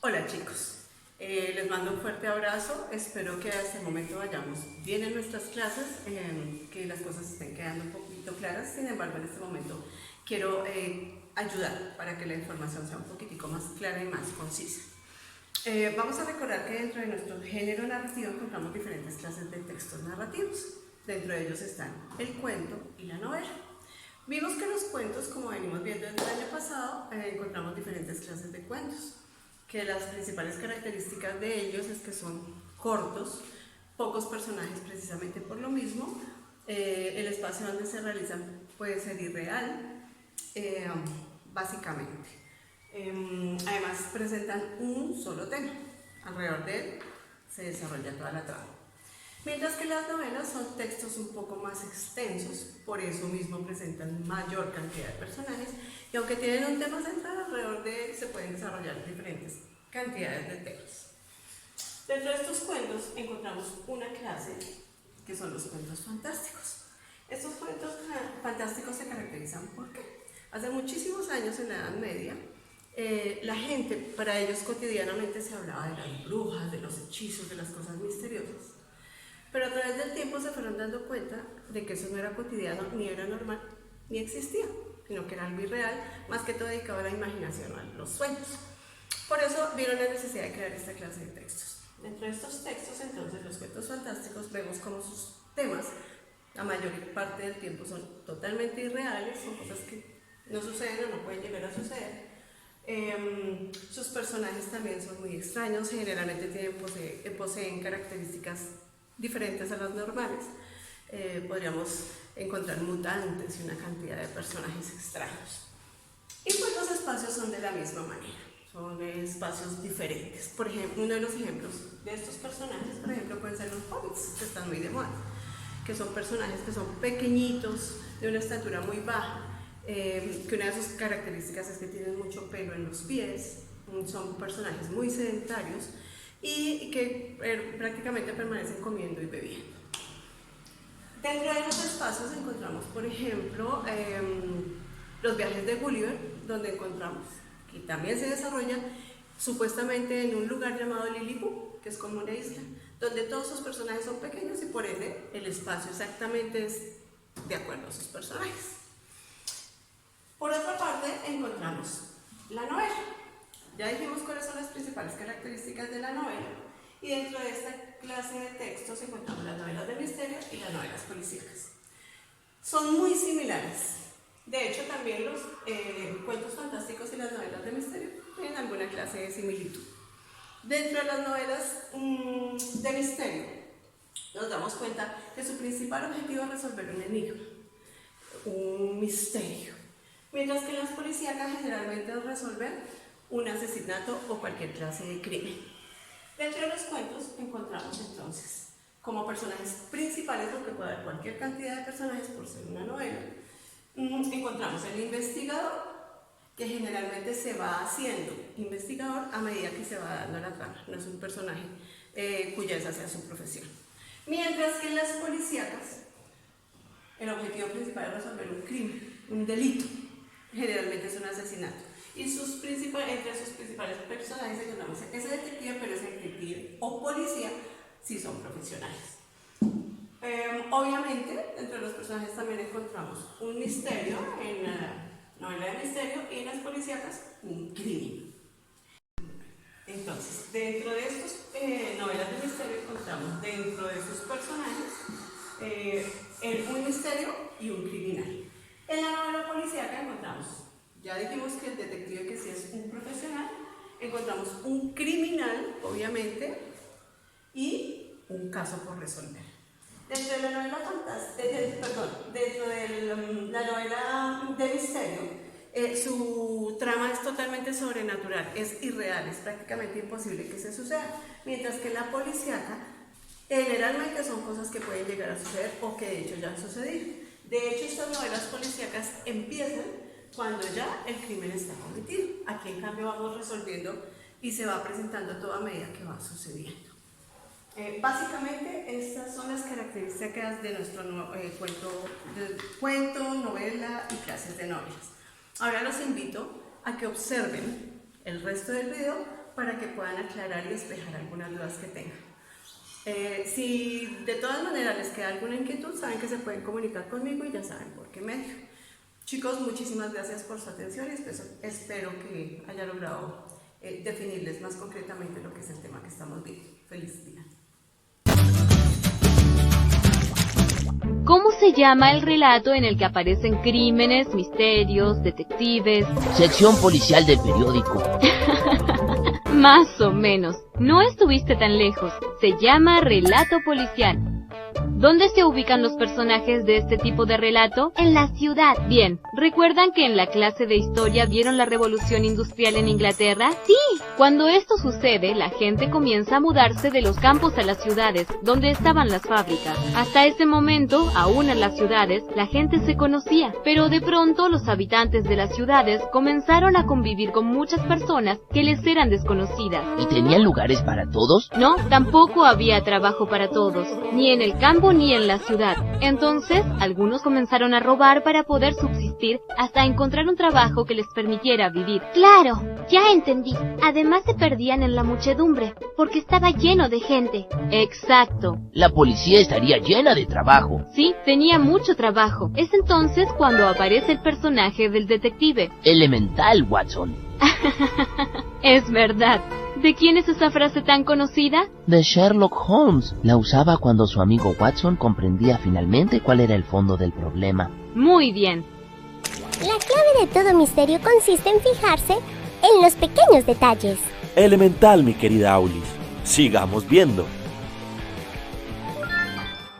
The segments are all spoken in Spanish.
Hola chicos, les mando un fuerte abrazo, espero que hasta el momento vayamos bien en nuestras clases, que las cosas estén quedando un poquito claras. Sin embargo, en este momento quiero ayudar para que la información sea un poquitico más clara y más concisa. Vamos a recordar que dentro de nuestro género narrativo encontramos diferentes clases de textos narrativos. Dentro de ellos están el cuento y la novela. Vimos que los cuentos, como venimos viendo desde el año pasado, encontramos diferentes clases de cuentos, que las principales características de ellos es que son cortos, pocos personajes precisamente por lo mismo, el espacio donde se realizan puede ser irreal, básicamente. Además presentan un solo tema, alrededor de él se desarrolla toda la trama. Mientras que las novelas son textos un poco más extensos, por eso mismo presentan mayor cantidad de personajes, y aunque tienen un tema central, alrededor de él se pueden desarrollar diferentes cantidades de temas. Dentro de estos cuentos encontramos una clase que son los cuentos fantásticos. Estos cuentos fantásticos se caracterizan por qué. Hace muchísimos años, en la Edad Media, la gente, para ellos cotidianamente se hablaba de las brujas, de los hechizos, de las cosas misteriosas. Pero a través del tiempo se fueron dando cuenta de que eso no era cotidiano, ni era normal, ni existía, sino que era algo irreal, más que todo dedicado a la imaginación, a los sueños. Por eso vieron la necesidad de crear esta clase de textos. Dentro de estos textos, entonces, los cuentos fantásticos, vemos como sus temas, la mayor parte del tiempo, son totalmente irreales, son cosas que no suceden o no pueden llegar a suceder. Sus personajes también son muy extraños, generalmente poseen características diferentes a las normales. Podríamos encontrar mutantes y una cantidad de personajes extraños. Y pues los espacios son de la misma manera, son espacios diferentes. Por ejemplo, uno de los ejemplos de estos personajes, por ejemplo, pueden ser los hobbits, que están muy de moda, que son personajes que son pequeñitos, de una estatura muy baja, que una de sus características es que tienen mucho pelo en los pies, son personajes muy sedentarios y que prácticamente permanecen comiendo y bebiendo. Dentro de los espacios encontramos, por ejemplo, los viajes de Gulliver, donde encontramos que también se desarrolla supuestamente en un lugar llamado Lilliput, que es como una isla, donde todos sus personajes son pequeños y por ende el espacio exactamente es de acuerdo a sus personajes. Por otra parte encontramos la novela. Ya dijimos cuáles son las principales características de la novela, y dentro de esta clase de textos encontramos las novelas de misterio y las novelas policíacas. Son muy similares. De hecho, también los cuentos fantásticos y las novelas de misterio tienen alguna clase de similitud. Dentro de las novelas de misterio, nos damos cuenta que su principal objetivo es resolver un enigma, un misterio, mientras que las policíacas generalmente es resolver un asesinato o cualquier clase de crimen. Dentro de los cuentos encontramos entonces como personajes principales, porque puede haber cualquier cantidad de personajes por ser una novela, encontramos el investigador, que generalmente se va haciendo investigador a medida que se va dando la trama, no es un personaje cuya esa sea su profesión. Mientras que en las policíacas el objetivo principal es resolver un crimen, un delito, generalmente es un asesinato. Y entre sus principales personajes encontramos ese detective, pero ese detective o policía sí son profesionales. Obviamente, entre los personajes también encontramos un misterio en la novela de misterio, y en las policíacas un crimen. Entonces, dentro de estas novelas de misterio encontramos dentro de sus personajes un misterio y un criminal. En la novela policíaca encontramos, ya dijimos que el detective que sí es un profesional, encontramos un criminal, obviamente, y un caso por resolver. Dentro de la novela la novela de misterio, su trama es totalmente sobrenatural, es irreal, es prácticamente imposible que se suceda, mientras que la policíaca generalmente son cosas que pueden llegar a suceder o que de hecho ya han sucedido. De hecho, estas novelas policíacas empiezan cuando ya el crimen está cometido. Aquí en cambio vamos resolviendo y se va presentando todo a medida que va sucediendo. Básicamente estas son las características de nuestro cuento, novela y clases de novelas. Ahora los invito a que observen el resto del video para que puedan aclarar y despejar algunas dudas que tengan. Si de todas maneras les queda alguna inquietud, saben que se pueden comunicar conmigo y ya saben por qué medio. Chicos, muchísimas gracias por su atención y espero que haya logrado definirles más concretamente lo que es el tema que estamos viendo. Feliz día. ¿Cómo se llama el relato en el que aparecen crímenes, misterios, detectives? Sección policial del periódico. Más o menos. No estuviste tan lejos. Se llama relato policial. ¿Dónde se ubican los personajes de este tipo de relato? En la ciudad. Bien, ¿recuerdan que en la clase de historia vieron la revolución industrial en Inglaterra? Sí. Cuando esto sucede, la gente comienza a mudarse de los campos a las ciudades, donde estaban las fábricas. Hasta ese momento, aún en las ciudades, la gente se conocía, pero de pronto los habitantes de las ciudades comenzaron a convivir con muchas personas que les eran desconocidas. ¿Y tenían lugares para todos? No, tampoco había trabajo para todos, ni en el campo ni en la ciudad. Entonces, algunos comenzaron a robar para poder subsistir hasta encontrar un trabajo que les permitiera vivir. Claro, ya entendí. Además se perdían en la muchedumbre, porque estaba lleno de gente. Exacto. La policía estaría llena de trabajo. Sí, tenía mucho trabajo. Es entonces cuando aparece el personaje del detective. Elemental, Watson. Es verdad. ¿De quién es esa frase tan conocida? De Sherlock Holmes. La usaba cuando su amigo Watson comprendía finalmente cuál era el fondo del problema. Muy bien. La clave de todo misterio consiste en fijarse en los pequeños detalles. Elemental, mi querida Aulis. Sigamos viendo.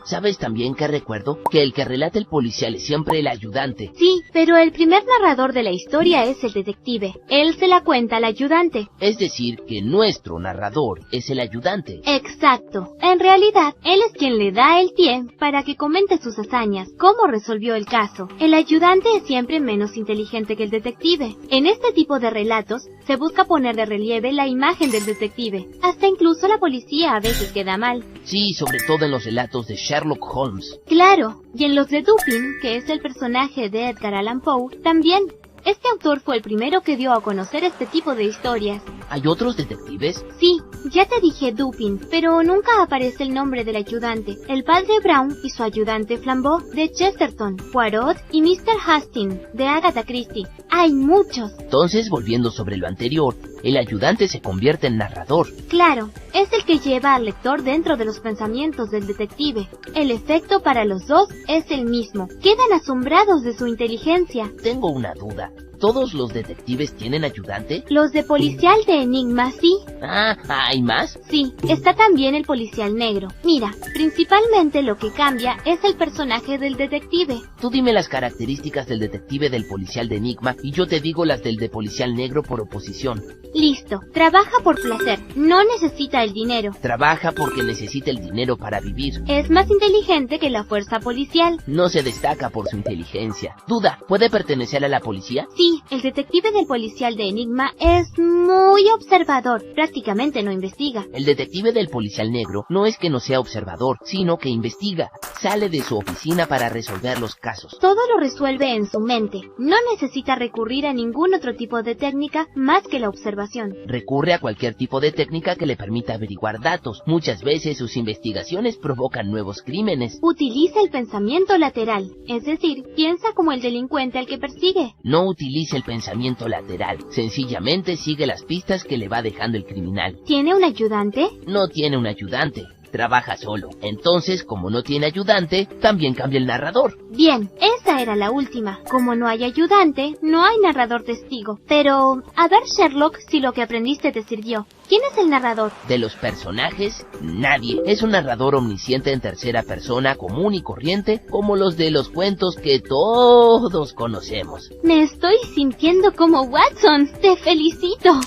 ¿Sabes también que recuerdo? Que el que relata el policial es siempre el ayudante. Sí, pero el primer narrador de la historia es el detective. Él se la cuenta al ayudante. Es decir, que nuestro narrador es el ayudante. Exacto. En realidad, él es quien le da el pie para que comente sus hazañas, cómo resolvió el caso. El ayudante es siempre menos inteligente que el detective. En este tipo de relatos, se busca poner de relieve la imagen del detective. Hasta incluso la policía a veces queda mal. Sí, sobre todo en los relatos de Sherlock Holmes. Claro, y en los de Dupin, que es el personaje de Edgar Allan Poe, también. Este autor fue el primero que dio a conocer este tipo de historias. ¿Hay otros detectives? Sí, ya te dije Dupin, pero nunca aparece el nombre del ayudante. El padre Brown y su ayudante Flambeau, de Chesterton, Poirot y Mr. Hastings, de Agatha Christie. Hay muchos. Entonces, volviendo sobre lo anterior, el ayudante se convierte en narrador. Claro, es el que lleva al lector dentro de los pensamientos del detective. El efecto para los dos es el mismo. Quedan asombrados de su inteligencia. Tengo una duda. ¿Todos los detectives tienen ayudante? Los de policial de Enigma, sí. Ah, ¿hay más? Sí, está también el policial negro. Mira, principalmente lo que cambia es el personaje del detective. Tú dime las características del detective del policial de Enigma y yo te digo las del de policial negro por oposición. Listo, trabaja por placer, no necesita el dinero. Trabaja porque necesita el dinero para vivir. Es más inteligente que la fuerza policial. No se destaca por su inteligencia. Duda, ¿puede pertenecer a la policía? Sí, el detective del policial de Enigma es muy observador, prácticamente no investiga. El detective del policial negro no es que no sea observador, sino que investiga. Sale de su oficina para resolver los casos. Todo lo resuelve en su mente. No necesita recurrir a ningún otro tipo de técnica más que la observación. Recurre a cualquier tipo de técnica que le permita averiguar datos. Muchas veces sus investigaciones provocan nuevos crímenes. Utiliza el pensamiento lateral, es decir, piensa como el delincuente al que persigue. No utiliza el pensamiento lateral, sencillamente sigue las pistas que le va dejando el criminal. ¿Tiene un ayudante? No tiene un ayudante, trabaja solo. Entonces, como no tiene ayudante, también cambia el narrador. Bien, esa era la última. Como no hay ayudante, no hay narrador testigo. Pero, a ver Sherlock, si lo que aprendiste te sirvió. ¿Quién es el narrador? De los personajes, nadie. Es un narrador omnisciente en tercera persona, común y corriente, como los de los cuentos que todos conocemos. Me estoy sintiendo como Watson. ¡Te felicito!